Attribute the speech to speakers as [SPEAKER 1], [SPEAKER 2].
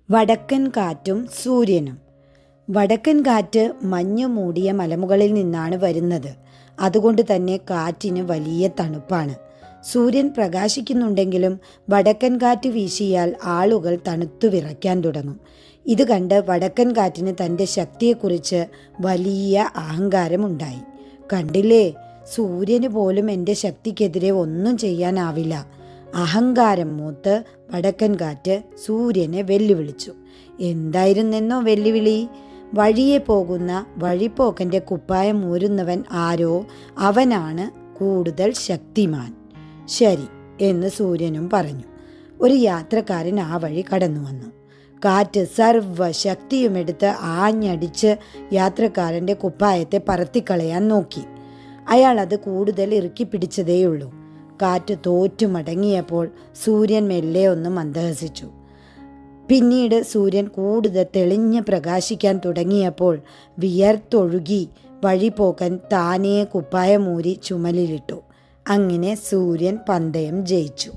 [SPEAKER 1] വടക്കൻ കാറ്റും സൂര്യനും. വടക്കൻ കാറ്റ് മഞ്ഞു മൂടിയ മലമുകളിൽ നിന്നാണ് വരുന്നത്. അതുകൊണ്ട് തന്നെ കാറ്റിന് വലിയ തണുപ്പാണ്. സൂര്യൻ പ്രകാശിക്കുന്നുണ്ടെങ്കിലും വടക്കൻ കാറ്റ് വീശിയാൽ ആളുകൾ തണുത്തു വിറയ്ക്കാൻ തുടങ്ങും. ഇത് കണ്ട് വടക്കൻ കാറ്റിന് തൻ്റെ ശക്തിയെക്കുറിച്ച് വലിയ അഹങ്കാരമുണ്ടായി. കണ്ടില്ലേ, സൂര്യന് പോലും എൻ്റെ ശക്തിക്കെതിരെ ഒന്നും ചെയ്യാനാവില്ല. അഹങ്കാരം മൂത്ത് വടക്കൻ കാറ്റ് സൂര്യനെ വെല്ലുവിളിച്ചു. എന്തായിരുന്നെന്നോ വെല്ലുവിളി? വഴിയെ പോകുന്ന വഴിപ്പോക്കൻ്റെ കുപ്പായം ഊരുന്നവൻ ആരോ അവനാണ് കൂടുതൽ ശക്തിമാൻ. ശരി എന്ന് സൂര്യനും പറഞ്ഞു. ഒരു യാത്രക്കാരൻ ആ വഴി കടന്നു വന്നു. കാറ്റ് സർവ്വശക്തിയുമെടുത്ത് ആഞ്ഞടിച്ച് യാത്രക്കാരൻ്റെ കുപ്പായത്തെ പറത്തിക്കളയാൻ നോക്കി. അയാൾ അത് കൂടുതൽ ഇറുക്കി പിടിച്ചതേയുള്ളൂ. കാറ്റ് തോറ്റു മടങ്ങിയപ്പോൾ സൂര്യൻ മെല്ലെ ഒന്ന് മന്ദഹസിച്ചു. പിന്നീട് സൂര്യൻ കൂടുതൽ തെളിഞ്ഞ് പ്രകാശിക്കാൻ തുടങ്ങിയപ്പോൾ വിയർത്തൊഴുകി വഴിപോക്കൻ താനേ കുപ്പായമൂരി ചുമലിലിട്ടു. അങ്ങനെ സൂര്യൻ പന്തയം ജയിച്ചു.